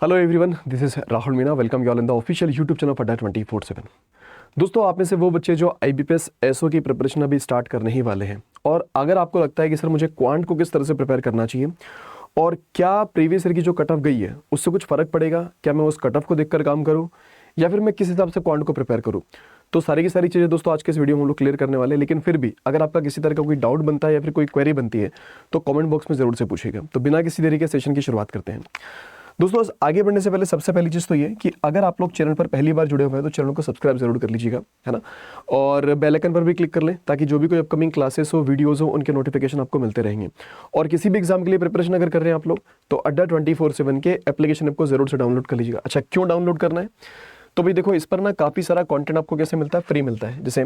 Hello everyone, this is Rahul Meena. Welcome you all in the official YouTube channel अड्डा 24/7। दोस्तों, आप में से वो बच्चे जो आईबीपीएस एसओ की प्रिपरेशन अभी स्टार्ट करने ही वाले हैं, और अगर आपको लगता है कि सर मुझे क्वांट को किस तरह से प्रिपेयर करना चाहिए और क्या प्रीवियस ईयर की जो कट ऑफ गई है उससे कुछ फर्क पड़ेगा, क्या मैं उस कट ऑफ को देखकर काम करूँ या फिर मैं किस हिसाब से क्वांट को प्रिपेयर करूँ, तो सारी की सारी चीज़ें दोस्तों आज के इस वीडियो में हम लोग क्लियर करने वाले हैं। लेकिन फिर भी अगर आपका किसी तरह का कोई डाउट बनता है या फिर कोई क्वेरी बनती है तो कमेंट बॉक्स में जरूर से पूछिएगा। तो बिना किसी देरी के सेशन की शुरुआत करते हैं। दोस्तों, आगे बढ़ने से पहले सबसे पहली चीज़ तो ये कि अगर आप लोग चैनल पर पहली बार जुड़े हुए हैं तो चैनल को सब्सक्राइब जरूर कर लीजिएगा, है ना। और बेल आइकन पर भी क्लिक कर लें ताकि जो भी कोई अपकमिंग क्लासेस हो, वीडियोस हो, उनके नोटिफिकेशन आपको मिलते रहेंगे। और किसी भी एग्जाम के लिए प्रिपरेशन अगर कर रहे हैं आप लोग तो अड्डा 24/7 के एप्लीकेशन ऐप को जरूर से डाउनलोड कर लीजिएगा। अच्छा, क्यों डाउनलोड करना है? तो भाई देखो, इस पर ना काफ़ी सारा कंटेंट आपको कैसे मिलता है, फ्री मिलता है। जैसे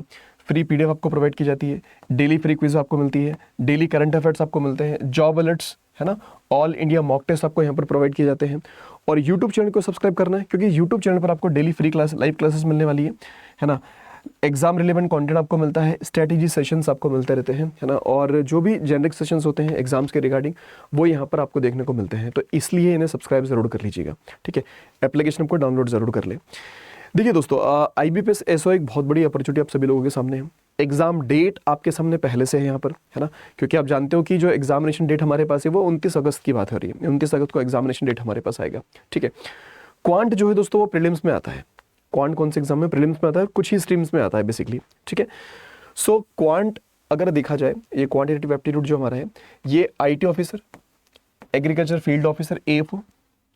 फ्री पीडीएफ आपको प्रोवाइड की जाती है, डेली फ्री क्विज आपको मिलती है, डेली करंट अफेयर्स आपको मिलते हैं, जॉब अलर्ट्स, है ना, ऑल इंडिया मॉक टेस्ट आपको यहाँ पर प्रोवाइड किए जाते हैं। और यूट्यूब चैनल को सब्सक्राइब करना है क्योंकि यूट्यूब चैनल पर आपको daily free class, live classes मिलने वाली है ना। एग्जाम रिलेवेंट कंटेंट आपको मिलता है, स्ट्रेटेजी सेशंस आपको मिलते रहते हैं, है ना। और जो भी जेनरिक सेशंस होते हैं एग्जाम्स के रिगार्डिंग, वो यहाँ पर आपको देखने को मिलते हैं। तो इसलिए इन्हें सब्सक्राइब जरूर कर लीजिएगा, ठीक है। एप्लीकेशन आपको डाउनलोड जरूर कर ले। देखिए दोस्तों, आईबीपीएस एसओ एक बहुत बड़ी अपॉर्चुनिटी आप सभी लोगों के सामने है। एग्जाम डेट आपके सामने पहले से है यहाँ पर, है ना, क्योंकि आप जानते हो कि जो एग्जामिनेशन डेट हमारे पास है वो 29 अगस्त की बात हो रही है। 29 अगस्त को एग्जामिनेशन डेट हमारे पास आएगा, ठीक है। क्वांट जो है दोस्तों वो प्रीलिम्स में आता है। क्वांट कौन से एग्जाम में? प्रीलिम्स में आता है, कुछ ही स्ट्रीम्स में आता है बेसिकली, ठीक है। सो क्वांट अगर देखा जाए, ये क्वांटिटेटिव एप्टीट्यूड जो हमारा है, ये IT officer, agriculture field officer, AFO,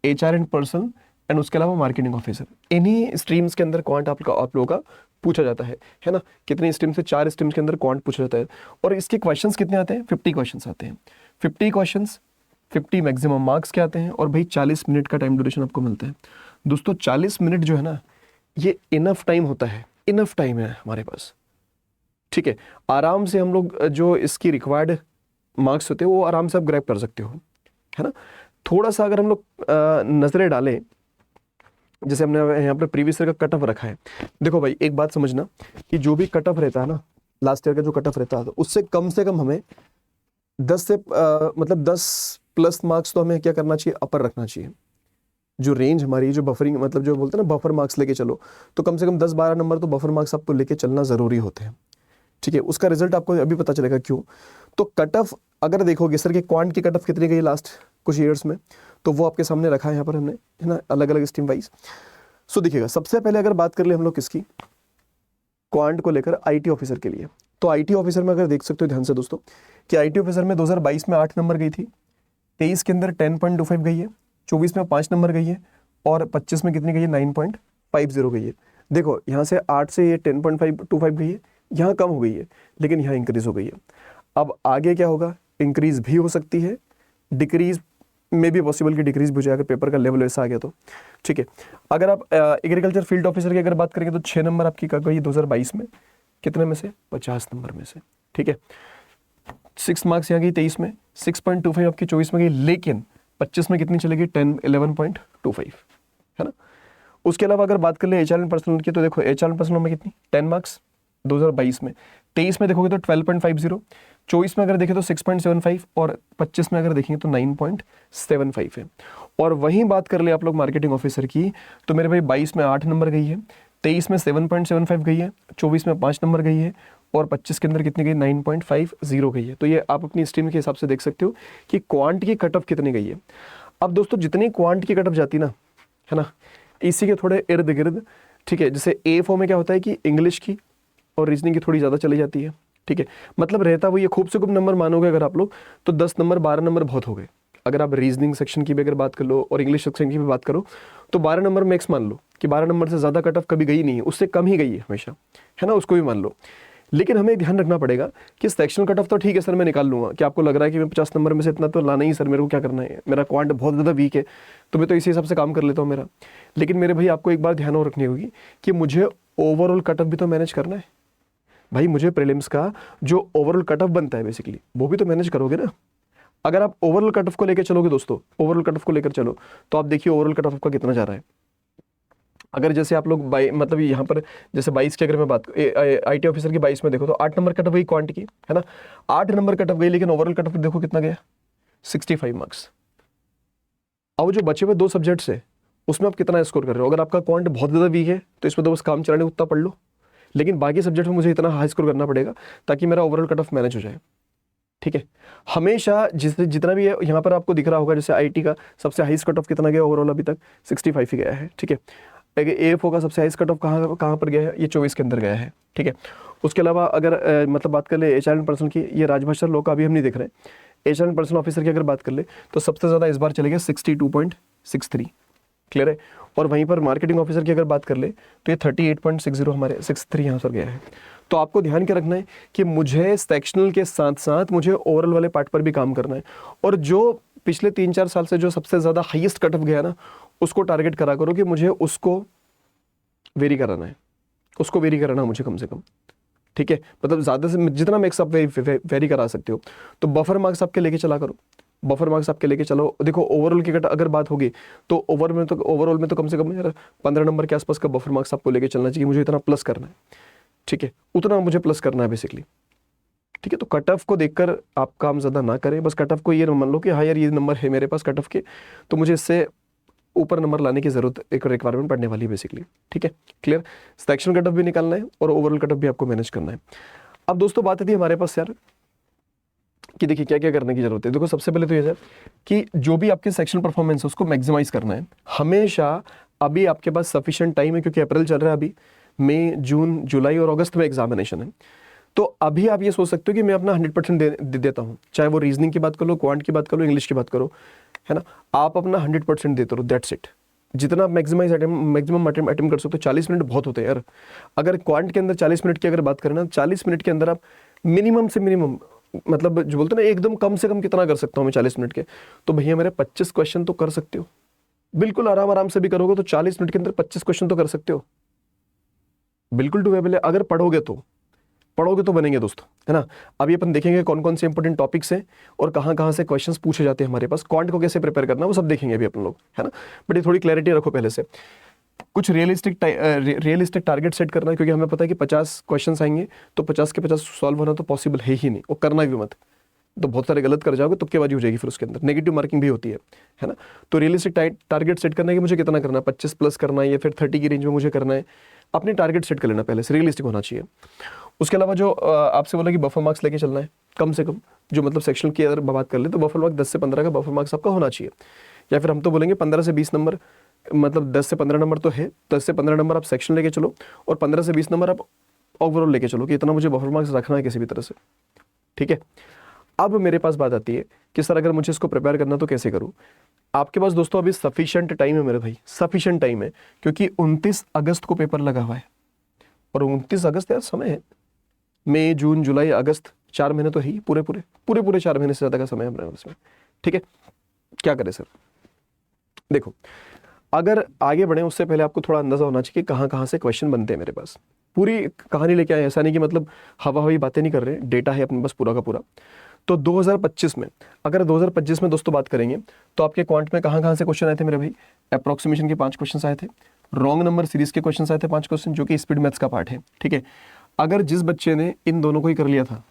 HR and person, and उसके अलावा मार्केटिंग ऑफिसर, इन्हीं स्ट्रीम्स के अंदर क्वांट आप लोगों का पूछा जाता है ना। कितनी स्ट्रीम से? 4 स्ट्रीम्स के अंदर क्वांट पूछा जाता है। और इसके क्वेश्चंस कितने आते हैं? 50 क्वेश्चंस आते हैं। 50 क्वेश्चंस, 50 मैक्सिमम मार्क्स के आते हैं। और भाई 40 मिनट का टाइम ड्यूरेशन आपको मिलता है। दोस्तों 40 मिनट जो है ना, ये इनफ टाइम होता है, इनफ टाइम है हमारे पास, ठीक है। आराम से हम लोग जो इसकी रिक्वायर्ड मार्क्स होते हैं वो आराम से आप ग्रैब कर सकते हो, है ना। थोड़ा सा अगर हम लोग नजरें डालें, जैसे हमने यहाँ पर प्रीवियस ईयर का कट ऑफ रखा है। देखो भाई, एक बात समझना कि जो भी कट ऑफ रहता है ना, लास्ट ईयर का जो कट ऑफ रहता है, तो उससे कम हमें 10 से मतलब 10 प्लस मार्क्स तो हमें क्या करना चाहिए, अपर रखना चाहिए। जो रेंज हमारी, जो बफरिंग, मतलब जो बोलते हैं ना बफर मार्क्स लेके चलो, तो कम से कम 10-12 नंबर तो बफर मार्क्स आपको लेके चलना जरूरी होते हैं, ठीक है। उसका रिजल्ट आपको अभी पता चलेगा क्यों। तो कट ऑफ अगर देखोगे सर कि क्वांट की कट ऑफ कितनी गई लास्ट कुछ ईयर्स में, तो वो आपके सामने रखा है यहाँ पर हमने, है ना, अलग अलग स्ट्रीम वाइज। सो देखिएगा, सबसे पहले अगर बात कर ले हम लोग किसकी, क्वांट को लेकर आईटी ऑफिसर के लिए, तो आईटी ऑफिसर में अगर देख सकते हो ध्यान से दोस्तों कि आईटी ऑफिसर में 2022 में 8 नंबर गई थी, 23 के अंदर 10.25 गई है, 24 में 5 नंबर गई है, और 25 में कितनी गई है? 9.50 गई है। देखो यहाँ से 8 से ये 10.25 गई है, यहाँ कम हो गई है, लेकिन यहाँ इंक्रीज हो गई है। अब आगे क्या होगा? इंक्रीज भी हो सकती है, डिक्रीज में भी पॉसिबल कि डिक्रीज भी हो जाए अगर पेपर का लेवल ऐसा आ गया तो, ठीक है। अगर आप एग्रीकल्चर फील्ड ऑफिसर की अगर बात करेंगे तो 6 नंबर आपकी कब गई 2022 में? कितने में से? 50 नंबर में से, ठीक है। 6 मार्क्स यहाँ गई 23 में, 6.25 आपकी 24 में गई, लेकिन 25 में कितनी चलेगी? 11.25, है ना। उसके अलावा अगर बात कर ले एचआर एंड पर्सनल की, तो देखो एचआर एंड पर्सनल में कितनी? 10 मार्क्स 2022 में, 23 में देखोगे तो 12.50, 24 में अगर देखें तो 6.75, और 25 में अगर देखेंगे तो 9.75 है। और वहीं बात कर ले आप लोग मार्केटिंग ऑफिसर की, तो मेरे भाई 22 में 8 नंबर गई है, 23 में 7.75 गई है, 24 में 5 नंबर गई है, और 25 के अंदर कितनी गई? 9.50 गई है। तो ये आप अपनी स्ट्रीम के हिसाब से देख सकते हो कि क्वांट की कट ऑफ कितनी गई है। अब दोस्तों जितनी क्वांट की कट ऑफ जाती ना, है ना, इसी के थोड़े इर्द गिर्द, ठीक है। जैसे A4 में क्या होता है कि इंग्लिश की और रीजनिंग की थोड़ी ज़्यादा चली जाती है, ठीक है। मतलब रहता वो ये खूब से खूब नंबर मानोगे अगर आप लोग, तो 10 नंबर 12 नंबर बहुत हो गए। अगर आप रीजनिंग सेक्शन की भी अगर बात कर लो और इंग्लिश सेक्शन की भी बात करो तो 12 नंबर मैक्स मान लो कि 12 नंबर से ज़्यादा कट ऑफ कभी गई नहीं है, उससे कम ही गई है हमेशा, है ना, उसको भी मान लो। लेकिन हमें ध्यान रखना पड़ेगा कि सेक्शनल कट ऑफ तो ठीक है सर मैं निकाल लूँगा, कि आपको लग रहा है कि मैं 50 नंबर में से इतना तो लाना ही सर, मेरे को क्या करना है, मेरा क्वांट बहुत ज़्यादा वीक है तो मैं तो इसी हिसाब से काम कर लेता हूँ मेरा। लेकिन मेरे भाई आपको एक बार ध्यान और रखनी होगी कि मुझे ओवरऑल कट ऑफ भी तो मैनेज करना है भाई। मुझे प्रीलिम्स का जो ओवरऑल कट ऑफ बनता है बेसिकली वो भी तो मैनेज करोगे ना। अगर आप ओवरऑल कट ऑफ को लेकर चलोगे दोस्तों, ओवरऑल कट ऑफ को लेकर चलो, तो आप देखिए ओवरऑल कट ऑफ का कितना जा रहा है। अगर जैसे आप लोग मतलब यहाँ पर जैसे 22 की अगर मैं बात आईटी ऑफिसर की 22 में देखो तो 8 नंबर कट ऑफ गई क्वांट की, है ना, 8 नंबर कट ऑफ गई, लेकिन ओवरऑल कट ऑफ देखो कितना गया? 65 मार्क्स। अब जो बचे हुए 2 सब्जेक्ट्स है उसमें आप कितना स्कोर कर रहे हो। अगर आपका क्वांट बहुत ज़्यादा वीक है तो इसमें तो बस काम चलाने उतना पढ़ लो, लेकिन बाकी सब्जेक्ट में मुझे इतना हाई स्कोर करना पड़ेगा ताकि मेरा ओवरऑल कट ऑफ मैनेज हो जाए। ठीक है, हमेशा जितना भी है यहाँ पर आपको दिख रहा होगा, जैसे आईटी का सबसे हाईएस्ट कट ऑफ कितना गया ओवरऑल अभी तक 65 ही गया है। ठीक है, एएफओ का सबसे हाईएस्ट कट ऑफ कहाँ पर गया है, ये 24 के अंदर गया है। ठीक है, उसके अलावा अगर मतलब बात कर ले एचआर एंड पर्सनल की, ये राजभाषा लॉ का अभी हम नहीं देख रहे। एचआर एंड पर्सनल ऑफिसर की अगर बात कर ले तो सबसे ज़्यादा इस बार चलेगा 62.63, क्लियर है। और वहीं पर मार्केटिंग ऑफिसर की अगर बात कर ले तो ये 38.60 हमारे 63 यहाँ पर गया है। तो आपको ध्यान क्या रखना है कि मुझे सेक्शनल के साथ साथ मुझे ओवरऑल वाले पार्ट पर भी काम करना है, और जो पिछले 3-4 साल से जो सबसे ज़्यादा हाईएस्ट कट ऑफ गया ना, उसको टारगेट करा करो कि मुझे उसको वेरी कराना है, उसको वेरी कराना मुझे कम से कम। ठीक है, मतलब ज़्यादा से जितना मैक्स आप वेरी करा सकते हो, तो बफर मार्क्स आपके लेके चला करो, बफर मार्क्स आपके लेके चलो। देखो ओवरऑल की अगर बात होगी तो ओवरऑल में तो कम से कम यार 15 नंबर के आसपास का बफर मार्क्स आपको लेके चलना चाहिए, मुझे इतना प्लस करना है। ठीक है, उतना मुझे प्लस करना है बेसिकली। ठीक है, तो कट ऑफ को देखकर आप काम ज़्यादा ना करें, बस कट ऑफ को ये मान लो कि हाँ यार ये नंबर है मेरे पास कट ऑफ के, तो मुझे इससे ऊपर नंबर लाने की जरूरत, एक रिक्वायरमेंट पड़ने वाली है बेसिकली। ठीक है, क्लियर। सेक्शन कट ऑफ भी निकालना है और ओवरऑल कट ऑफ भी आपको मैनेज करना है। अब दोस्तों बात आती है हमारे पास यार कि देखिए क्या क्या करने की जरूरत है। देखो सबसे पहले तो ये है कि जो भी आपके सेक्शन परफॉर्मेंस है उसको मैक्सिमाइज करना है हमेशा। अभी आपके पास सफिशिएंट टाइम है क्योंकि अप्रैल चल रहा है, अभी मई जून जुलाई और अगस्त में एग्जामिनेशन है। तो अभी आप ये सोच सकते हो कि मैं अपना 100% दे देता हूँ, चाहे वो रीजनिंग की बात कर लो, क्वांट की बात कर लो, इंग्लिश की बात करो, है ना। आप अपना 100% देते रहो, दैट्स इट। जितना आप मैक्सिमम अटेम्प्ट कर सकते हो। 40 मिनट बहुत होते हैं यार। अगर क्वांट के अंदर 40 मिनट की अगर बात करें ना, 40 मिनट के अंदर आप मिनिमम से मिनिमम, मतलब जो बोलते हैं ना एकदम कम से कम कितना कर सकता हूँ मैं 40 मिनट के, तो भैया मेरे 25 क्वेश्चन तो कर सकते हो। बिल्कुल आराम से भी करोगे तो 40 मिनट के अंदर 25 क्वेश्चन तो कर सकते हो, बिल्कुल डूएबल है। अगर पढ़ोगे तो बनेंगे दोस्तों, है ना। अभी अपन देखेंगे कौन कौन से इंपॉर्टेंट टॉपिक्स हैं और कहाँ से क्वेश्चंस पूछे जाते हैं हमारे पास, क्वांट को कैसे प्रिपेयर करना है वो सब देखेंगे अभी अपन लोग, है ना। बट ये थोड़ी क्लैरिटी रखो पहले से। कुछ रियलिस्टिक टारगेट सेट करना है, क्योंकि हमें पता है कि 50 क्वेश्चंस आएंगे तो 50 के 50 सॉल्व होना तो पॉसिबल है ही नहीं, और करना भी मत, तो बहुत सारे गलत कर जाओगे, तुक्केबाजी हो जाएगी, फिर उसके अंदर नेगेटिव मार्किंग भी होती है ना। तो रियलिस्टिक टारगेट सेट करना है कि मुझे कितना करना है, 25 प्लस करना है या फिर 30 की रेंज में मुझे करना है। अपने टारगेट सेट कर लेना पहले से, रियलिस्टिक होना चाहिए। उसके अलावा जो आपसे बोला कि बफर मार्क्स लेके चलना है कम से कम, जो मतलब सेक्शनल की अगर बात कर ले तो बफर मार्क्स 10 से 15 का बफर मार्क्स आपका होना चाहिए, या फिर हम तो बोलेंगे 15 से 20 नंबर, मतलब 10 से 15 नंबर तो है, 10 से 15 नंबर आप सेक्शन लेके चलो और 15 से 20 नंबर आप ओवरऑल लेके चलो कि इतना मुझे बफर मार्क्स रखना है किसी भी तरह से। ठीक है, अब मेरे पास बात आती है कि सर अगर मुझे इसको प्रिपेयर करना तो कैसे करूँ। आपके पास दोस्तों अभी सफिशिएंट टाइम है मेरे भाई, सफिशिएंट टाइम है, क्योंकि 29 अगस्त को पेपर लगा हुआ है, और 29 अगस्त यार समय है। मई जून जुलाई अगस्त 4 महीने तो है ही, पूरे 4 महीने से ज़्यादा का समय है हमारे पास में। ठीक है, क्या करें सर। देखो अगर आगे बढ़े उससे पहले आपको थोड़ा अंदाजा होना चाहिए कि कहाँ से क्वेश्चन बनते हैं मेरे पास। पूरी कहानी लेके आए, ऐसा नहीं कि मतलब हवा बातें नहीं कर रहे, डेटा है अपने पास पूरा का पूरा। तो 2025 में, अगर 2025 में दोस्तों बात करेंगे तो आपके क्वांट में कहाँ से क्वेश्चन आए थे मेरे भाई। अप्रोक्सीमेशन के 5 क्वेश्चन आए थे, रॉन्ग नंबर सीरीज के क्वेश्चन आए थे 5 क्वेश्चन, जो कि स्पीड मैथ्स का पार्ट है। ठीक है, अगर जिस बच्चे ने इन दोनों को ही कर लिया था,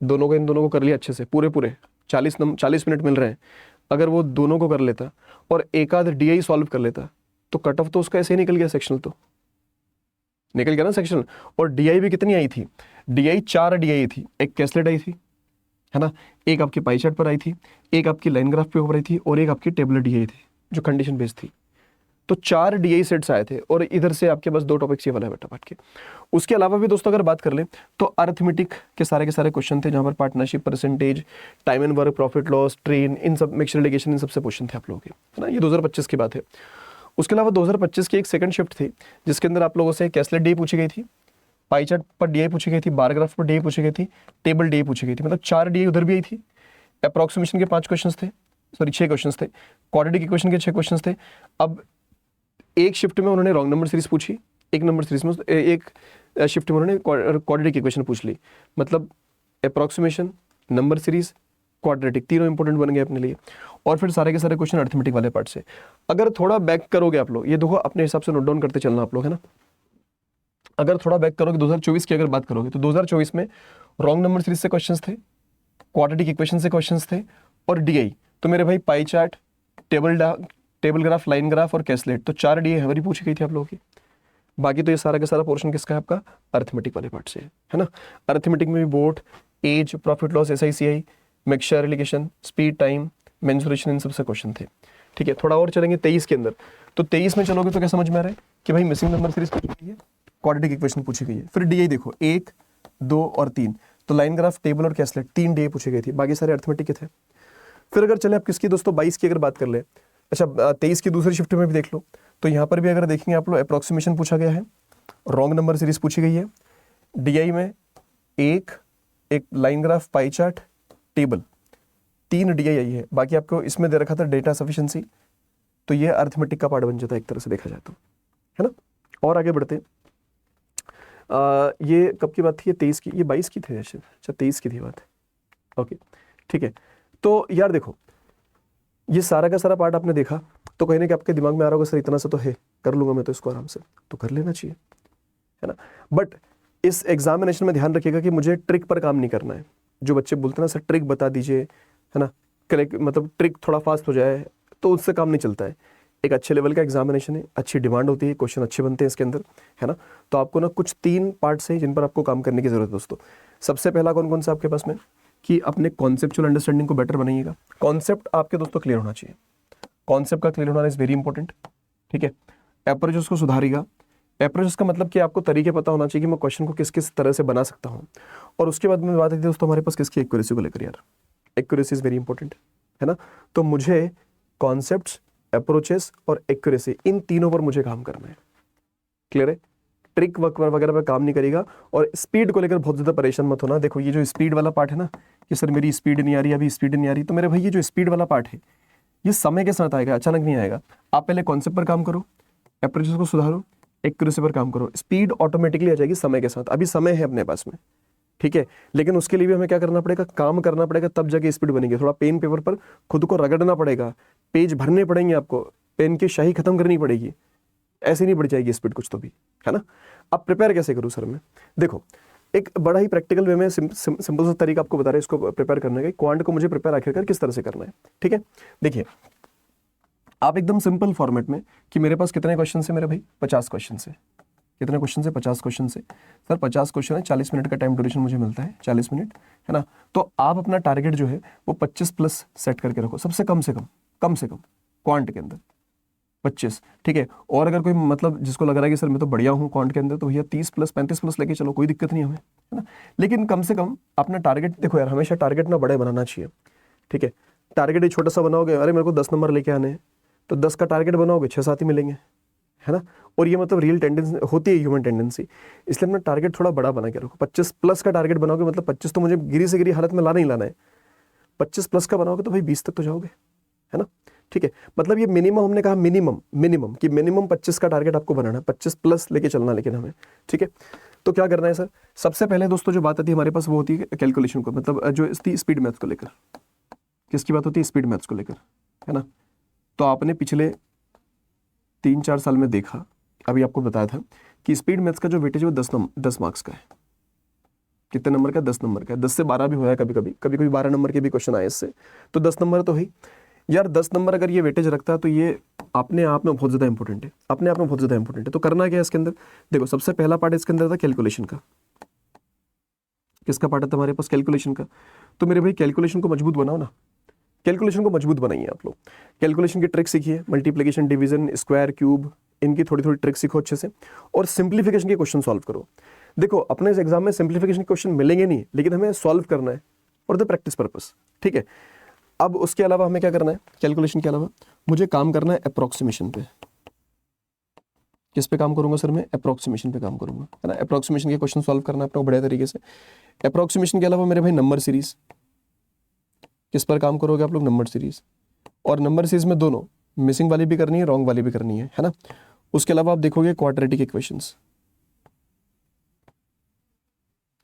इन दोनों को कर लिया अच्छे से, पूरे 40 मिनट मिल रहे हैं, अगर वो दोनों को कर लेता और एक आध डीआई सॉल्व कर लेता तो कट ऑफ तो उसका ऐसे ही निकल गया, सेक्शनल तो निकल गया ना सेक्शनल। और डीआई भी कितनी आई थी, डीआई 4 डीआई थी, एक कैसलेट आई थी, है ना, एक आपकी पाई चार्ट पर आई थी, एक आपकी लाइन ग्राफ पे ऊपर आई थी, और एक आपकी टेबलर डीआई थी जो कंडीशन बेस्ड थी। तो 4 डीआई सेट्स आए थे, और इधर से आपके पास 2 टॉपिक्स ये वाला है बेटा पार्ट के। उसके अलावा भी दोस्तों अगर बात कर ले तो अर्थमेटिक के सारे क्वेश्चन थे, जहां पर partnership, percentage, time and work, profit loss, train, इन सब मिक्सचर लिगेशन, इन सबसे क्वेश्चन थे आप लोगों के, है ना। ये 2025 की बात है। उसके अलावा 2025 की एक सेकंड शिफ्ट थी जिसके अंदर आप लोगों से कैसलेट डीआई पूछी गई थी, पाई चार्ट पर डीआई पूछी गई थी, बार ग्राफ पर डीआई पूछी गई थी, टेबल डीआई पूछी गई थी, मतलब 4 डीआई उधर भी आई थी। अप्रोक्सीमेशन के 5 क्वेश्चन थे, सॉरी 6 क्वेश्चन थे, क्वाड्रेटिक इक्वेशन के 6 क्वेश्चन थे। अब एक शिफ्ट में उन्होंने रॉन्ग नंबर सीरीज पूछी, एक नंबर सीरीज में एक शिफ्ट में उन्होंने क्वाड्रेटिक इक्वेशन पूछ ली, मतलब अप्रोक्सीमेशन, नंबर सीरीज, क्वाड्रेटिक, तीनों इंपॉर्टेंट बन गए अपने लिए। और फिर सारे के सारे क्वेश्चन अर्थमेटिक वाले पार्ट से। अगर थोड़ा बैक करोगे आप लोग, ये देखो अपने हिसाब से नोट डाउन करते चलना आप लोग, है ना। अगर थोड़ा बैक करोगे 2024 की अगर बात करोगे तो 2024 में रॉन्ग नंबर सीरीज से क्वेश्चंस थे, क्वाड्रेटिक इक्वेशन से क्वेश्चंस थे, और डीआई तो मेरे भाई पाई chart, table graph, line graph और कैसलेट, तो 4 डीए हमारी पूछी गई थी आप लोगों की। बाकी तो ये सारा का सारा पोर्शन किसका है आपका, अर्थमेटिक वाले पार्ट से है ना। अर्थमेटिक में भी boat, age, profit loss, SICI, mixture, alligation, speed, time, mensuration, इन सबसे क्वेश्चन थे। ठीक है, थोड़ा और चलेंगे 23 के अंदर। तो 23 में चलोगे तो क्या समझ में आ रहा है कि भाई मिसिंग नंबर सीरीज पूछी गई है, क्वाड्रेटिक इक्वेशन पूछी गई है। फिर डीआई देखो 1, 2 और 3, तो लाइन ग्राफ, टेबल और कैसलेट 3 डीआई पूछी गई थी, बाकी सारे अर्थमेटिक के थे। फिर अगर चले आप किसकी दोस्तों 22 की अगर बात कर ले, अच्छा 23 की दूसरी शिफ्ट में भी देख लो, तो यहाँ पर भी अगर देखेंगे आप लोग अप्रोक्सीमेशन पूछा गया है, रॉन्ग नंबर सीरीज पूछी गई है। डीआई में एक line graph, pie chart, table, 3 DI आई है। बाकी आपको इसमें दे रखा था डेटा सफिशिएंसी, तो ये अर्थमेटिक का पार्ट बन जाता है एक तरह से देखा जाए तो, है ना। और आगे बढ़ते हैं, ये कब की बात थी, ये 23 की, ये 22 की थी, अच्छा 23 की थी बात, ओके ठीक है। तो यार देखो ये सारा का सारा पार्ट आपने देखा, तो कहीं ना कहीं आपके दिमाग में आ रहा होगा सर इतना सा तो है, कर लूंगा मैं तो इसको आराम से, तो कर लेना चाहिए, है ना। बट इस एग्जामिनेशन में ध्यान रखिएगा कि मुझे ट्रिक पर काम नहीं करना है। जो बच्चे बोलते हैं ना सर ट्रिक बता दीजिए, है ना, मतलब ट्रिक थोड़ा फास्ट हो जाए, तो उससे काम नहीं चलता है। एक अच्छे लेवल का एग्जामिनेशन है, अच्छी डिमांड होती है, क्वेश्चन अच्छे बनते हैं इसके अंदर, है ना। तो आपको ना कुछ 3 पार्ट्स हैं जिन पर आपको काम करने की जरूरत है दोस्तों। सबसे पहला कौन कौन सा आपके पास में, कि अपने कॉन्सेप्चुअल अंडरस्टैंडिंग को बेटर बनाइएगा। कॉन्सेप्ट आपके दोस्तों क्लियर होना चाहिए, कॉन्सेप्ट का क्लियर होना इज वेरी इंपॉर्टेंट, ठीक है। अप्रोचेस को सुधारिएगा। अप्रोचेस का मतलब कि आपको तरीके पता होना चाहिए कि मैं क्वेश्चन को किस किस तरह से बना सकता हूँ। और उसके बाद में बात है दोस्तों हमारे पास किसकी, एक्यूरेसी को लेकर। यार एक्यूरेसी इज वेरी इंपॉर्टेंट, है ना। तो मुझे कॉन्सेप्ट्स, अप्रोचेस और एक्यूरेसी, इन तीनों पर मुझे काम करना है। क्लियर है, ट्रिक वर्क वगैरह पर काम नहीं करेगा। और स्पीड को लेकर बहुत ज़्यादा परेशान मत होना। देखो ये जो स्पीड वाला पार्ट है ना, कि सर मेरी स्पीड नहीं आ रही, अभी स्पीड नहीं आ रही, तो मेरे भाई ये जो स्पीड वाला पार्ट है ये समय के साथ आएगा, अचानक नहीं आएगा। आप पहले कॉन्सेप्ट पर काम करो, अप्रोचेस को सुधारो, एक्यूरेसी पर काम करो, स्पीड ऑटोमेटिकली आ जाएगी समय के साथ। अभी समय है अपने पास में, ठीक है, लेकिन उसके लिए भी हमें क्या करना पड़ेगा, काम करना पड़ेगा, तब जाके स्पीड बनेगी। थोड़ा पेन पेपर पर खुद को रगड़ना पड़ेगा, पेज भरने पड़ेंगे आपको, पेन की शाही खत्म करनी पड़ेगी, ऐसे नहीं बढ़ जाएगी स्पीड कुछ तो भी, है ना। अब प्रिपेयर कैसे करूँ सर मैं, देखो एक बड़ा ही प्रैक्टिकल वे में सिंपल सा तरीका आपको बता रहे हैं इसको प्रिपेयर करने का। क्वांट को मुझे प्रिपेयर आखिरकार किस तरह से करना है, ठीक है। देखिए आप एकदम सिंपल फॉर्मेट में, कि मेरे पास कितने क्वेश्चन है मेरे भाई, 50 क्वेश्चन है। कितने क्वेश्चन है, 50 क्वेश्चन से। सर 50 क्वेश्चन है, 40 मिनट का टाइम ड्यूरेशन मुझे मिलता है, 40 मिनट, है ना। तो आप अपना टारगेट जो है वो 25 प्लस सेट करके रखो, सबसे कम से कम क्वांट के अंदर 25, ठीक है। और अगर कोई मतलब जिसको लग रहा है कि सर मैं तो बढ़िया हूँ क्वांट के अंदर, तो भैया 30 प्लस 35 प्लस लेके चलो, कोई दिक्कत नहीं हमें, है ना। लेकिन कम से कम अपना टारगेट देखो यार, हमेशा टारगेट ना बड़े बनाना चाहिए, ठीक है। टारगेट ही छोटा सा बनाओगे, अरे मेरे को 10 नंबर लेके आने हैं, तो 10 का टारगेट बनाओगे 6-7 ही मिलेंगे, है ना। और ये मतलब रियल टेंडेंसी होती है, ह्यूमन टेंडेंसी। इसलिए अपना टारगेट थोड़ा बड़ा बना के रखो। 25 प्लस का टारगेट बनाओगे, मतलब 25 तो मुझे गिरी से गिरी हालत में लाना ही लाना है। 25 प्लस का बनाओगे तो भाई 20 तक तो जाओगे, है ना, ठीक है। मतलब ये मिनिमम, हमने कहा मिनिमम कि मिनिमम 25 का टारगेट आपको बनाना है, 25 प्लस लेके चलना लेकिन हमें, ठीक है। तो क्या करना है सर, सबसे पहले दोस्तों जो बात आती है हमारे पास वो होती है कैलकुलेशन को, मतलब जो स्पीड मैथ्स को लेकर। किसकी बात होती है, स्पीड मैथ्स को लेकर, है ना। तो आपने पिछले 3-4 साल में देखा, अभी आपको बताया था कि स्पीड मैथ्स का जो वेटेज है वो 10 मार्क्स का है। कितने नंबर का, 10 नंबर का, 10 से 12 भी हुआ है कभी कभी 12 नंबर के भी क्वेश्चन आए इससे, तो 10 नंबर तो है यार। 10 नंबर अगर ये वेटेज रखता है तो ये अपने आप में बहुत ज़्यादा इंपॉर्टेंट है, अपने आप में बहुत ज़्यादा इंपॉर्टेंट है। तो करना क्या है इसके अंदर, देखो सबसे पहला पार्ट इसके अंदर था कैलकुलेशन का। किसका पार्ट था हमारे पास, कैलकुलेशन का। तो मेरे भाई कैलकुलेशन को मजबूत बनाओ ना, कैलकुलेशन को मजबूत बनाइए आप लोग। कैलकुलेशन की ट्रिक सीखिए, मल्टीप्लिकेशन, डिवीजन, स्क्वायर, क्यूब, इनकी थोड़ी थोड़ी ट्रिक सीखो अच्छे से। और सिंप्लीफिकेशन के क्वेश्चन सॉल्व करो। देखो अपने इस एग्जाम में सिंप्लीफिकेशन के क्वेश्चन मिलेंगे नहीं, लेकिन हमें सॉल्व करना है फॉर द प्रैक्टिस पर्पस, ठीक है। अब उसके अलावा हमें क्या करना है, कैलकुलेशन के अलावा मुझे काम करना है अप्रोक्सीमेशन पे। किस पे काम करूंगा सर मैं, अप्रोक्सीमेशन पे काम करूंगा, है ना। अप्रोक्सीमेशन के क्वेश्चन सॉल्व करना है अपना बढ़िया तरीके से। अप्रोक्सीमेशन के अलावा मेरे भाई नंबर सीरीज, किस पर काम करोगे आप लोग, नंबर सीरीज। और नंबर सीरीज में दोनों मिसिंग वाली भी करनी है, रॉन्ग वाली भी करनी है ना। उसके अलावा आप देखोगे क्वाड्रेटिक इक्वेशंस,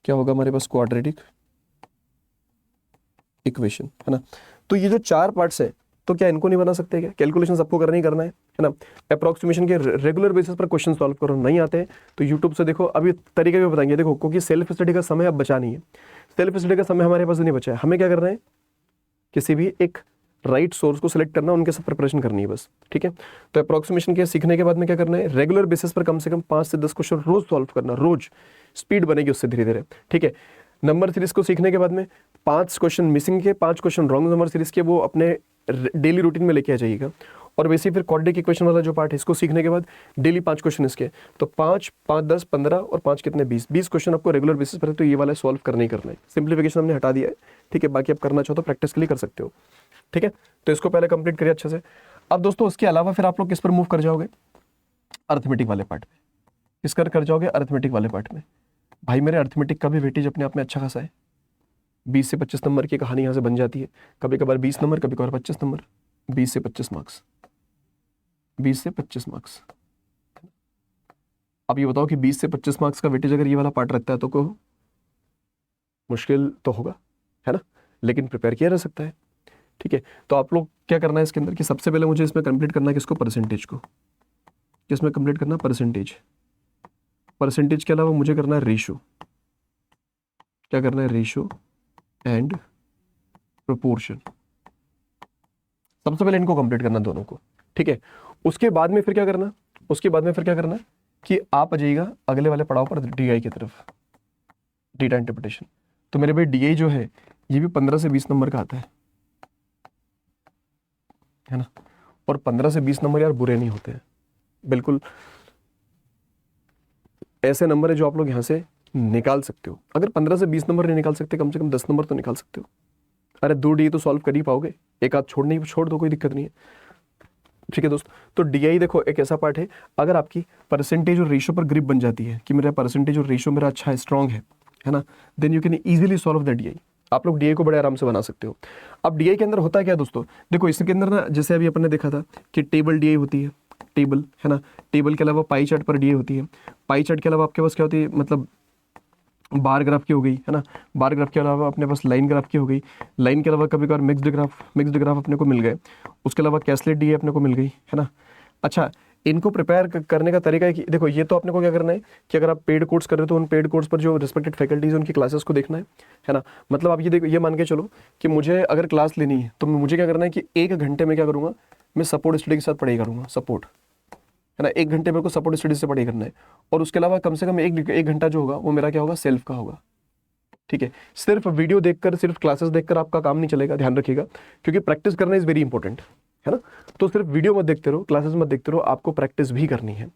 क्या होगा हमारे पास, क्वाड्रेटिक इक्वेशन, है ना। तो ये जो 4 पार्ट्स है, तो क्या इनको नहीं बना सकते क्या, कैलकुलेशन सबको करना ही करना है ना। अप्रोक्सीमेशन के रेगुलर बेसिस पर क्वेश्चन सॉल्व करो, नहीं आते हैं तो यूट्यूब से देखो, अभी तरीके भी बताएंगे। देखो क्योंकि सेल्फ स्टडी का समय अब बचा नहीं है, सेल्फ स्टडी का समय हमारे पास नहीं बचा है। हमें क्या करना है, किसी भी एक राइट सोर्स को सिलेक्ट करना, उनके साथ प्रिपरेशन करनी है बस, ठीक है। तो अप्रोक्सीमेशन के सीखने के बाद में क्या करना है, रेगुलर बेसिस पर कम से कम 5 से 10 क्वेश्चन रोज सॉल्व करना, रोज स्पीड बनेगी उससे धीरे धीरे, ठीक है। नंबर सीरीज को सीखने के बाद में 5 क्वेश्चन मिसिंग के, 5 क्वेश्चन रॉन्ग नंबर सीरीज के, वो अपने डेली रूटीन में लेके आ जाइएगा। और वैसे फिर क्वाड्रेटिक इक्वेशन वाला जो पार्ट है, इसको सीखने के बाद डेली 5 क्वेश्चन इसके, तो 5, 5, 10, 15 और 5 कितने 20 क्वेश्चन आपको रेगुलर बेसिस पर है, तो ये वाला सॉल्व करना ही करना है। सिंप्लीफिकेशन हमने हटा दिया है, ठीक है। बाकी आप करना चाहो तो प्रैक्टिस के लिए कर सकते हो, ठीक है। तो इसको पहले कंप्लीट करिए अच्छे से। अब दोस्तों उसके अलावा फिर आप लोग किस पर मूव कर जाओगे, अर्थमेटिक वाले पार्ट में। किस कर जाओगे, अर्थमेटिक वाले पार्ट में। भाई मेरे अर्थमेटिक का भी वेटेज अपने आप में अच्छा खासा है, 20 से 25 नंबर की कहानी यहाँ से बन जाती है, कभी कभार 20 नंबर, कभी कभार 25 नंबर, 20 से 25 मार्क्स, 20 से 25 मार्क्स। अब ये बताओ कि 20 से 25 मार्क्स का वेटेज अगर ये वाला पार्ट रखता है तो को मुश्किल तो होगा, है ना, लेकिन प्रिपेयर किया जा सकता है, ठीक है। तो आप लोग क्या करना है इसके अंदर कि सबसे पहले मुझे इसमें कंप्लीट करना है किसको, परसेंटेज को। किसमें कंप्लीट करना, परसेंटेज। परसेंटेज के अलावा मुझे करना है रेशो। क्या करना है, रेशो एंड प्रोपोर्शन। सबसे पहले इनको कंप्लीट करना दोनों को, ठीक है। उसके बाद में फिर क्या करना, उसके बाद में फिर क्या करना कि आप आ जाइएगा अगले वाले पड़ाव पर, डीआई की तरफ, डेटा इंटरप्रिटेशन। तो मेरे भाई डीआई जो है ये भी 15 से 20 नंबर का आता है ना। और 15 से 20 नंबर यार बुरे नहीं होते हैं, बिल्कुल ऐसे नंबर है जो आप लोग यहाँ से निकाल सकते हो। अगर 15 से 20 नंबर नहीं निकाल सकते, कम से कम 10 नंबर तो निकाल सकते हो। अरे 2 डीआई तो सॉल्व कर ही पाओगे, एक आध छोड़ दो, कोई दिक्कत नहीं है, ठीक है दोस्त। तो डीआई देखो एक ऐसा पार्ट है, अगर आपकी परसेंटेज और रेशो पर ग्रिप बन जाती है कि मेरा परसेंटेज और रेशो मेरा अच्छा है, स्ट्रॉन्ग है ना, then you can easily solve the DI. आप लोग डीआई को बड़े आराम से बना सकते हो। अब डीआई के अंदर होता है क्या दोस्तों, देखो इसके अंदर ना, जैसे अभी अपन ने देखा था कि टेबल डीआई होती है, टेबल है ना, टेबल के अलावा पाई चार्ट पर डीआई होती है। पाई चार्ट के अलावा आपके पास क्या होती है, मतलब बार ग्राफ की हो गई, है ना। बार ग्राफ के अलावा अपने पास लाइन ग्राफ की हो गई। लाइन के अलावा कभी कभार मिक्स्ड ग्राफ अपने को मिल गए। उसके अलावा कैसलेट डी अपने को मिल गई, है ना। अच्छा, इनको प्रिपेयर करने का तरीका है कि देखो ये तो अपने को क्या करना है कि अगर आप पेड कोर्स कर रहे हो तो उन पेड कोर्स पर जो रिस्पेक्टेड फैकल्टीज उनकी क्लासेस को देखना है ना। मतलब आप ये देखो, ये मान के चलो कि मुझे अगर क्लास लेनी है तो मुझे क्या करना है कि 1 घंटे में क्या करूँगा, मैं सपोर्ट स्टडी के साथ पढ़ाई करूँगा, सपोर्ट, है ना। 1 घंटे मेरे को सपोर्ट स्टडी से पढ़ाई करना है। और उसके अलावा कम से कम एक घंटा जो होगा वो मेरा क्या होगा, सेल्फ का होगा, ठीक है। सिर्फ वीडियो देखकर, सिर्फ क्लासेस देखकर आपका काम नहीं चलेगा, ध्यान रखिएगा, क्योंकि प्रैक्टिस करना इज वेरी इंपॉर्टेंट, है ना। तो सिर्फ वीडियो मत देखते रहो, क्लासेस मत देखते रहो, आपको प्रैक्टिस भी करनी है।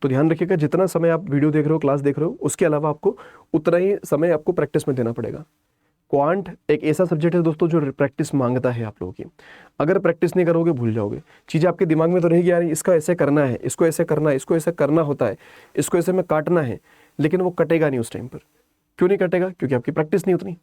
तो ध्यान रखिएगा, जितना समय आप वीडियो देख रहे हो, क्लास देख रहे हो, उसके अलावा आपको उतना ही समय आपको प्रैक्टिस में देना पड़ेगा। क्वांट एक ऐसा सब्जेक्ट है दोस्तों जो प्रैक्टिस मांगता है आप लोगों की। अगर प्रैक्टिस नहीं करोगे भूल जाओगे, चीज़ें आपके दिमाग में तो रहेगी यार, इसका ऐसे करना है, इसको ऐसे करना है, इसको ऐसे करना होता है, इसको ऐसे में काटना है, लेकिन वो कटेगा नहीं उस टाइम पर। क्यों नहीं कटेगा, क्योंकि आपकी प्रैक्टिस नहीं उतनी।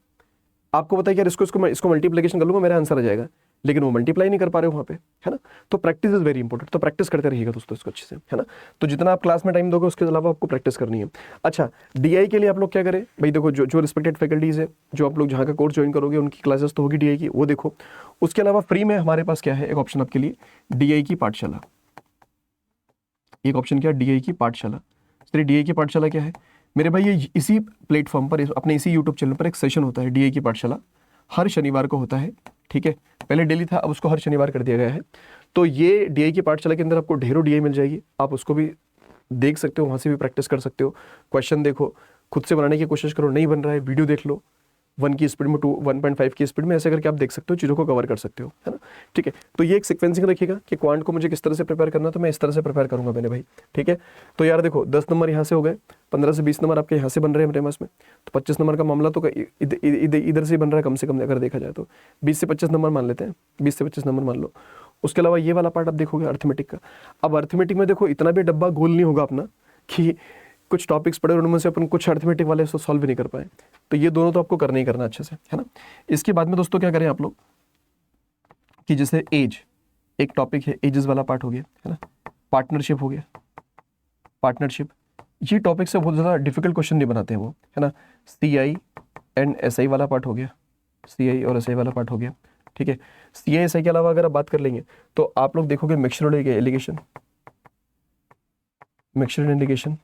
आपको पता है कि यार इसको मल्टीप्लिकेशन कर लूँगा मेरा आंसर आ जाएगा, लेकिन वो मल्टीप्लाई नहीं कर पा रहे हो वहाँ पे, है ना। तो प्रैक्टिस इज वेरी इंपॉर्टेंट, तो प्रैक्टिस करते रहिएगा दोस्तों इसको अच्छे से, है ना। तो जितना आप क्लास में टाइम दोगे उसके अलावा आपको प्रैक्टिस करनी है। अच्छा, डीआई के लिए आप लोग क्या करें भाई, देखो जो रिस्पेक्टेड फैकल्टीज है, जो आप लोग जहाँ का कोर्स ज्वाइन करोगे उनकी क्लासेस तो होगी डीआई की, वो देखो। उसके अलावा फ्री में हमारे पास क्या है, एक ऑप्शन आपके लिए, डीआई की पाठशाला। एक ऑप्शन क्या है, डीआई की पाठशाला। चलिए, डीआई की पाठशाला क्या है मेरे भाई, ये इसी प्लेटफॉर्म पर, अपने इसी यूट्यूब चैनल पर एक सेशन होता है डीआई की पाठशाला, हर शनिवार को होता है, ठीक है। पहले डेली था, अब उसको हर शनिवार कर दिया गया है। तो ये डीआई की पाठशाला के अंदर आपको ढेरों डीआई मिल जाएगी, आप उसको भी देख सकते हो, वहाँ से भी प्रैक्टिस कर सकते हो। क्वेश्चन देखो, खुद से बनाने की कोशिश करो, नहीं बन रहा है वीडियो देख लो, 1 की स्पीड में, 1.5 की स्पीड में, ऐसे करके आप देख सकते हो, चीज़ों को कवर कर सकते हो, है ना, ठीक है। तो ये एक सीक्वेंसिंग रखिएगा कि क्वांट को मुझे किस तरह से प्रिपेयर करना, तो मैं इस तरह से प्रिपेयर करूंगा मैंने भाई, ठीक है। तो यार देखो 10 नंबर यहाँ से हो गए, 15 से 20 नंबर आपके यहाँ से बन रहे हैं मेरे पास में, तो 25 नंबर का मामला तो इधर से बन रहा है कम से कम, अगर देखा जाए तो 20 से 25 नंबर मान लेते हैं, 20 से 25 नंबर मान लो। उसके अलावा ये वाला पार्ट आप देखोगे अर्थमेटिक का। अब अर्थमेटिक में देखो इतना भी डब्बा गोल नहीं होगा अपना कि कुछ टॉपिक्स पढ़े और उनमें से अपन कुछ अर्थमेटिक वाले उसको सॉल्व नहीं कर पाए, तो ये दोनों तो आपको करना ही करना अच्छे से, है ना। इसके बाद में दोस्तों क्या करें आप लोग कि जैसे एज एक टॉपिक है, एजेस वाला पार्ट हो गया, है ना। पार्टनरशिप हो गया, पार्टनरशिप, ये टॉपिक से बहुत ज़्यादा डिफिकल्ट क्वेश्चन नहीं बनाते हैं वो, है ना। CI एंड SI वाला पार्ट हो गया, CI और SI वाला पार्ट हो गया, ठीक है। CI SI के अलावा अगर आप बात कर लेंगे तो आप लोग देखोगे मिक्सचर एलिगेशन, मिक्सचर एलिगेशन,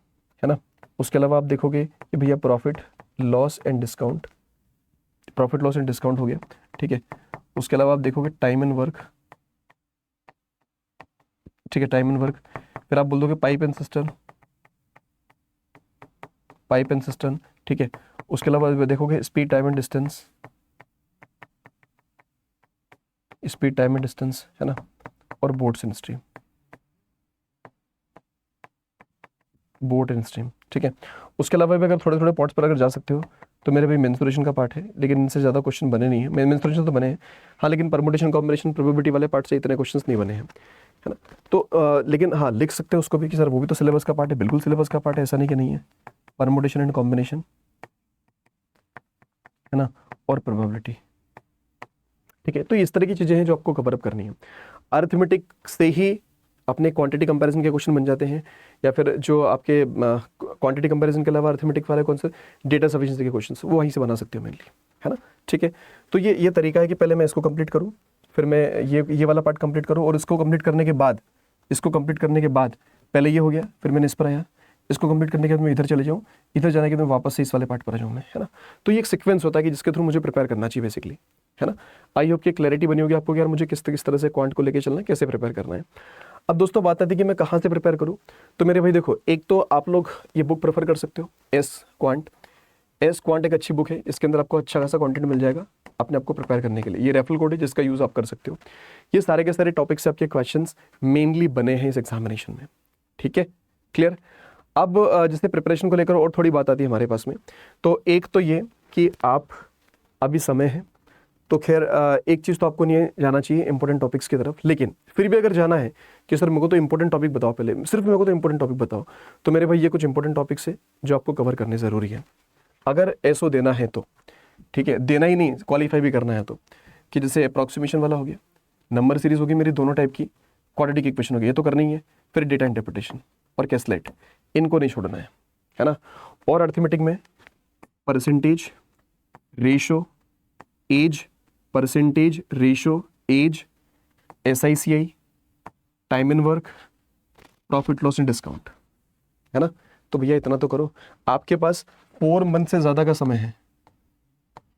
है ना। उसके अलावा आप देखोगे कि भैया प्रॉफिट लॉस एंड डिस्काउंट हो गया, ठीक है। उसके अलावा आप देखोगे टाइम एंड वर्क, ठीक है, टाइम एंड वर्क। फिर आप बोल दोगे pipe and system, pipe and system, ठीक है। उसके अलावा देखोगे speed time and distance, speed time and distance, है ना, और boats and stream, boat and stream, ठीक है। उसके अलावा भी अगर थोड़े थोड़े पॉइंट्स पर अगर जा सकते हो तो मेरे भाई मेंस्ट्रुएशन का पार्ट है, लेकिन इनसे ज़्यादा क्वेश्चन बने नहीं है। मेंस्ट्रुएशन तो बने हैं हाँ, लेकिन परमुटेशन कॉम्बिनेशन प्रोबेबिलिटी वाले पार्ट से इतने क्वेश्चंस नहीं बने हैं, है ना। तो लेकिन हाँ लिख सकते हो उसको भी कि सर वो भी तो सिलेबस का पार्ट है, बिल्कुल सिलेबस का पार्ट है, ऐसा नहीं कि नहीं है। परमुटेशन एंड कॉम्बिनेशन, है ना, और प्रोबेबिलिटी, ठीक है। तो इस तरह की चीज़ें हैं जो आपको कवर अप करनी है। अरिथमेटिक से ही अपने क्वांटिटी कंपैरिजन के क्वेश्चन बन जाते हैं, या फिर जो आपके क्वांटिटी कंपैरिजन के अलावा अरिथमेटिक वाले कौन से डेटा सफिशिएंसी के क्वेश्चन वो वहीं से बना सकते हो मेनली, है ना, ठीक है। तो ये तरीका है कि पहले मैं इसको कंप्लीट करूँ, फिर मैं ये वाला पार्ट कंप्लीट करूँ, और इसको कंप्लीट करने के बाद, इसको कंप्लीट करने के बाद पहले ये हो गया, फिर मैंने इस पर आया, इसको कंप्लीट करने के बाद मैं इधर चले जाऊँ, इधर जाने के बाद मैं वापस से इस वाले पार्ट पर आ जाऊँ मैं, है ना। तो ये एक सीक्वेंस होता है कि जिसके थ्रू मुझे प्रिपेयर करना चाहिए बेसिकली, है ना। आई होप कि क्लैरिटी बनी होगी आपको कि यार मुझे किस तरह से क्वांट को लेके चलना है, कैसे प्रिपेयर करना है। अब दोस्तों बात आती है कि मैं कहाँ से प्रिपेयर करूँ। तो मेरे भाई देखो, एक तो आप लोग ये बुक प्रेफर कर सकते हो, एस क्वांट। एस क्वांट एक अच्छी बुक है, इसके अंदर आपको अच्छा खासा कंटेंट मिल जाएगा अपने आप को प्रिपेयर करने के लिए। ये रेफरल कोड है जिसका यूज़ आप कर सकते हो। ये सारे के सारे टॉपिक से आपके क्वेश्चंस मेनली बने हैं इस एग्जामिनेशन में, ठीक है, क्लियर। अब जैसे प्रिपरेशन को लेकर और थोड़ी बात आती है हमारे पास में, तो एक तो ये कि आप अभी समय है, तो खैर एक चीज़ तो आपको नहीं जाना चाहिए इंपॉर्टेंट टॉपिक्स की तरफ, लेकिन फिर भी अगर जाना है कि सर मेरे को तो इंपॉर्टेंट टॉपिक बताओ, पहले सिर्फ मेरे को तो इंपॉर्टेंट टॉपिक बताओ, तो मेरे भाई ये कुछ इंपॉर्टेंट टॉपिक्स है जो आपको कवर करने ज़रूरी है अगर एसओ देना है तो, ठीक है। देना ही नहीं, क्वालिफाई भी करना है तो, कि जैसे अप्रॉक्सीमेशन वाला हो गया, नंबर सीरीज होगी मेरी दोनों टाइप की, क्वाड्रेटिक इक्वेशन होगी, ये तो करनी है। फिर डेटा इंटरप्रिटेशन और कैसलेट, इनको नहीं छोड़ना है ना। और अर्थमेटिक में percentage, ratio, age, percentage, ratio, age, SICI, time in work, profit loss and discount, है ना। तो भैया इतना तो करो, आपके पास 4 मंथ से ज़्यादा का समय है,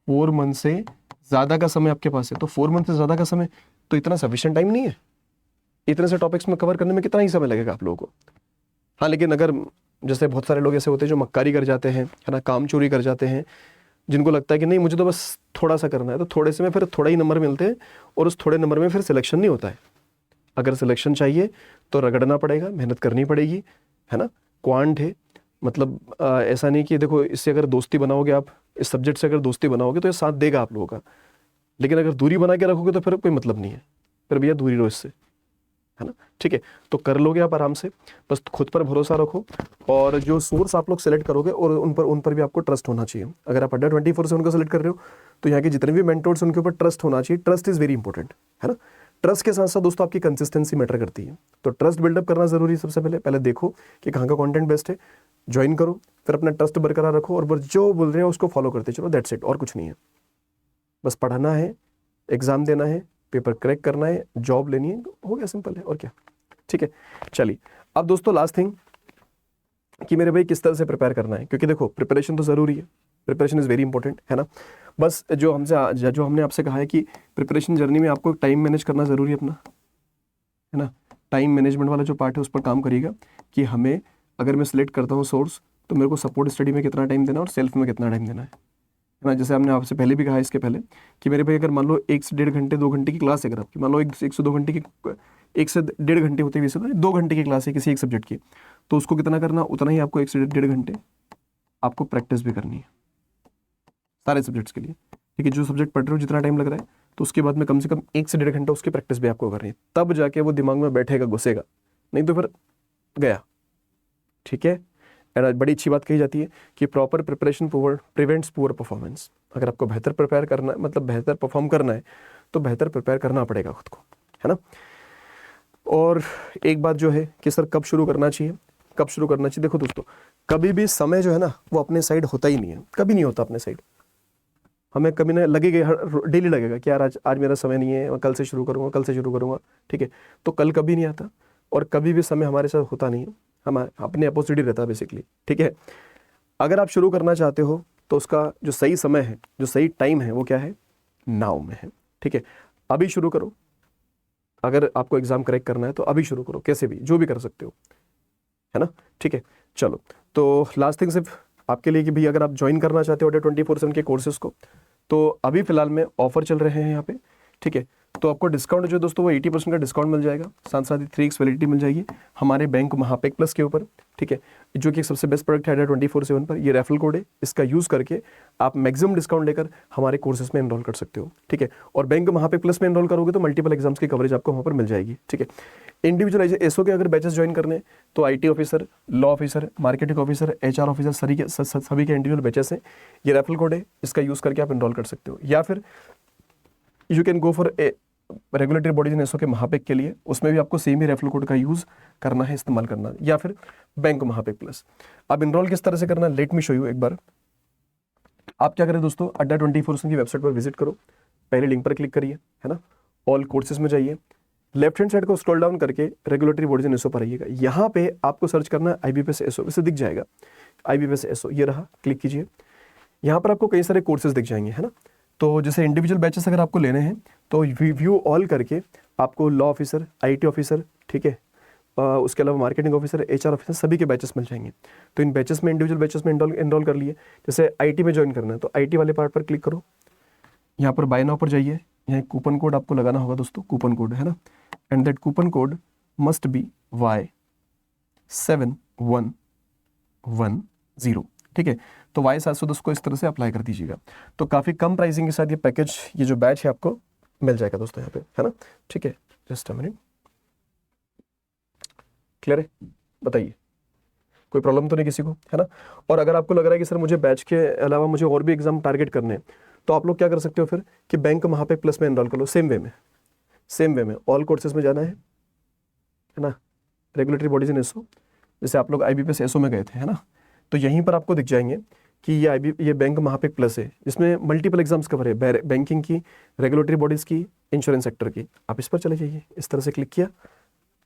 4 मंथ से ज़्यादा का समय आपके पास है। तो 4 मंथ से ज़्यादा का समय, तो इतना सफिशिएंट टाइम नहीं है। इतने से टॉपिक्स में कवर करने में कितना ही समय लगेगा आप लोगों को। हाँ, लेकिन अगर जैसे बहुत सारे लोग ऐसे होते हैं जो मक्कारी कर जाते हैं, है ना, काम चोरी कर जाते हैं, जिनको लगता है कि नहीं मुझे तो बस थोड़ा सा करना है, तो थोड़े से में फिर थोड़ा ही नंबर मिलते हैं, और उस थोड़े नंबर में फिर सिलेक्शन नहीं होता है। अगर सिलेक्शन चाहिए तो रगड़ना पड़ेगा, मेहनत करनी पड़ेगी, है ना। क्वांट है, मतलब ऐसा नहीं कि देखो इससे अगर दोस्ती बनाओगे आप, इस सब्जेक्ट से अगर दोस्ती बनाओगे तो ये साथ देगा आप लोगों का, लेकिन अगर दूरी बना के रखोगे तो फिर कोई मतलब नहीं है, फिर भैया दूरी रहो इससे, है ना, ठीक है। तो कर लोगे आप आराम से, बस खुद पर भरोसा रखो, और जो सोर्स आप लोग सेलेक्ट करोगे और उन पर भी आपको ट्रस्ट होना चाहिए। अगर आप अड्डा 24 से उनको सेलेक्ट कर रहे हो तो यहाँ के जितने भी मेंटोर्स उनके ऊपर ट्रस्ट होना चाहिए। ट्रस्ट इज़ वेरी इंपॉर्टेंट, है ना। ट्रस्ट के साथ साथ दोस्तों आपकी कंसिस्टेंसी मैटर करती है, तो ट्रस्ट बिल्डअप करना जरूरी है। सबसे पहले देखो कि कहाँ का कंटेंट बेस्ट है, ज्वाइन करो, फिर अपना ट्रस्ट बरकरार रखो, और बस जो बोल रहे हो उसको फॉलो करते चलो, दैट्स इट, और कुछ नहीं है। बस पढ़ना है, एग्जाम देना है, पेपर क्रैक करना है, जॉब लेनी है, हो गया, सिंपल है, और क्या, ठीक है। चलिए अब दोस्तों लास्ट थिंग कि मेरे भाई किस तरह से प्रिपेयर करना है, क्योंकि देखो प्रिपरेशन तो ज़रूरी है, प्रिपरेशन इज़ वेरी इंपॉर्टेंट, है ना। बस जो हमने आपसे कहा है कि प्रिपरेशन जर्नी में आपको टाइम मैनेज करना ज़रूरी है अपना, है ना। टाइम मैनेजमेंट वाला जो पार्ट है उस पर काम करिएगा कि हमें, अगर मैं सिलेक्ट करता हूँ सोर्स, तो मेरे को सपोर्ट स्टडी में कितना टाइम देना है और सेल्फ में कितना टाइम देना है ना। जैसे हमने आपसे पहले भी कहा इसके पहले कि मेरे भाई अगर मान लो 1 से 1.5 घंटे 2 घंटे की क्लास है, अगर आपकी मान लो 1 से 2 घंटे की, 1 से 1.5 घंटे होते हुए 2 घंटे की क्लास है किसी एक सब्जेक्ट की, तो उसको कितना करना, उतना ही आपको 1 से 1.5 घंटे आपको प्रैक्टिस भी करनी है सारे सब्जेक्ट्स के लिए, ठीक है। जो सब्जेक्ट पढ़ रहे हो जितना टाइम लग रहा है, तो उसके बाद में कम से कम 1 से 1.5 घंटा उसकी प्रैक्टिस भी आपको करनी है, तब जाके वो दिमाग में बैठेगा, घुसेगा, नहीं तो फिर गया, ठीक है। एंड बड़ी अच्छी बात कही जाती है कि proper preparation prevents poor performance. अगर आपको बेहतर प्रिपेयर करना है, मतलब बेहतर परफॉर्म करना है, तो बेहतर प्रिपेयर करना पड़ेगा खुद को, है ना। और एक बात जो है कि सर कब शुरू करना चाहिए, कब शुरू करना चाहिए, देखो दोस्तों कभी भी समय जो है ना वो अपने साइड होता ही नहीं है, कभी नहीं होता अपने साइड। हमें कभी ना लगेगा, डेली लगेगा कि यार आज मेरा समय नहीं है, मैं कल से शुरू करूँगा, कल से शुरू करूँगा, ठीक है। तो कल कभी नहीं आता, और कभी भी समय हमारे साथ होता नहीं है, हमारे अपने अपोजिट ही रहता है बेसिकली, ठीक है। अगर आप शुरू करना चाहते हो तो उसका जो सही समय है, जो सही टाइम है, वो क्या है, नाउ में है, ठीक है। अभी शुरू करो। अगर आपको एग्जाम क्रैक करना है तो अभी शुरू करो, कैसे भी, जो भी कर सकते हो, है ना। ठीक है, चलो। तो लास्ट थिंग सिर्फ आपके लिए कि भाई अगर आप ज्वाइन करना चाहते हो अड्डा 24/7 के कोर्सेज को, तो अभी फिलहाल में ऑफर चल रहे हैं यहाँ पे। ठीक है, तो आपको डिस्काउंट जो है दोस्तों वो 80% का डिस्काउंट मिल जाएगा, साथ साथ ही 3x वैलिडिटी मिल जाएगी हमारे बैंक महापेक प्लस के ऊपर। ठीक है, जो कि एक सबसे बेस्ट प्रोडक्ट है अड्डा 24/7 पर। ये रेफरल कोड है, इसका यूज़ करके आप मैक्सिमम डिस्काउंट लेकर हमारे कोर्सेज में एनरोल कर सकते हो। ठीक है, और बैंक महापेक प्लस में एनरोल करोगे तो मल्टीपल एग्जाम्स की कवरेज आपको वहाँ पर मिल जाएगी। ठीक है, इंडिविजुअल एसओ के अगर बैचेस ज्वाइन करने हैं तो IT officer, law officer, marketing officer, HR officer, सभी के इंडिविजुअल बैचेस हैं। ये रेफरल कोड है, इसका यूज़ करके आप एनरोल कर सकते हो। या फिर you can go for a regulatory bodies in SO के महापेक के लिए, उसमें भी आपको सेम ही रेफरल कोड का यूज़ करना है, इस्तेमाल करना है। या फिर बैंक महापेक प्लस। अब इनरोल किस तरह से करना है, लेट मी शो यू एक बार। आप क्या करें दोस्तों, अड्डा 24/7 की वेबसाइट पर विजिट करो, पहले लिंक पर क्लिक करिए, है ना, ऑल कोर्सेज में जाइए, लेफ्ट हैंड साइड को स्क्रॉल डाउन करके रेगुलेटरी बॉडीज इन एसओ पर आइएगा। यहाँ पे आपको सर्च करना है आईबीपीएस एसओ, इसे दिख जाएगा आईबीपीएस एसओ, ये रहा, क्लिक कीजिए। यहाँ पर आपको कई सारे कोर्सेज दिख जाएंगे, है ना। तो जैसे इंडिविजुअल बैचेस अगर आपको लेने हैं तो व्यू ऑल करके आपको लॉ ऑफिसर, आईटी ऑफिसर, ठीक है, उसके अलावा मार्केटिंग ऑफिसर, एचआर ऑफिसर, सभी के बैचेस मिल जाएंगे। तो इन बैचेस में, इंडिविजुअल बैचेस में एनरोल कर लिए। जैसे आईटी में ज्वाइन करना है तो आईटी वाले पार्ट पर क्लिक करो, यहाँ पर बाय नाउ पर जाइए, यहाँ कूपन कोड आपको लगाना होगा दोस्तों, कूपन कोड, है ना, and that coupon code must be Y7110। ठीक है, तो Y710 को इस तरह से अप्लाई कर दीजिएगा। तो काफ़ी कम प्राइसिंग के साथ ये पैकेज, ये जो बैच है आपको मिल जाएगा दोस्तों यहाँ पे, है ना। ठीक है, जस्ट अ मिनट, क्लियर है, बताइए कोई प्रॉब्लम तो नहीं किसी को, है ना। और अगर आपको लग रहा है कि सर मुझे बैच के अलावा मुझे और भी एग्जाम टारगेट करने हैं, तो आप लोग क्या कर सकते हो फिर कि बैंक महापेक प्लस में एनरोल कर लो। सेम वे में ऑल कोर्सेज में जाना है ना, रेगुलेटरी बॉडीज इन एसओ, जैसे आप लोग आईबीपीएस एसओ में गए थे, है ना, तो यहीं पर आपको दिख जाएंगे कि ये बैंक महापेक प्लस है, जिसमें मल्टीपल एग्जाम्स कवर है, बैंकिंग की, रेगुलेटरी बॉडीज़ की, इंश्योरेंस सेक्टर की। आप इस पर चले जाइए, इस तरह से क्लिक किया,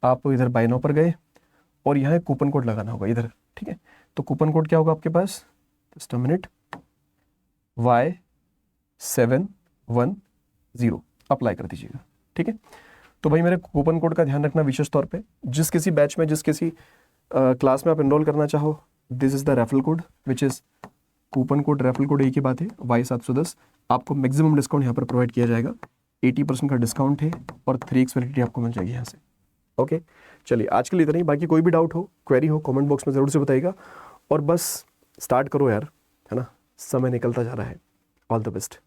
आप इधर बाय नाउ पर गए और यहाँ कूपन कोड लगाना होगा इधर। ठीक है, तो कूपन कोड क्या होगा आपके पास, just a minute, Y710, apply कर दीजिएगा। ठीक है, तो भाई मेरे कूपन कोड का ध्यान रखना विशेष तौर पे, जिस किसी बैच में, जिस किसी क्लास में आप एनरोल करना चाहो, this is the referral code which is coupon code, referral code एक ही बात है, Y710। आपको मैक्सिमम डिस्काउंट यहाँ पर प्रोवाइड किया जाएगा, 80% का डिस्काउंट है और 3x वैलिडिटी आपको मिल जाएगी यहाँ से। ओके, चलिए आज के लिए इतना ही। बाकी कोई भी डाउट हो, क्वेरी हो, कमेंट बॉक्स में ज़रूर से बताइएगा। और बस स्टार्ट करो यार, है ना, समय निकलता जा रहा है। All the best.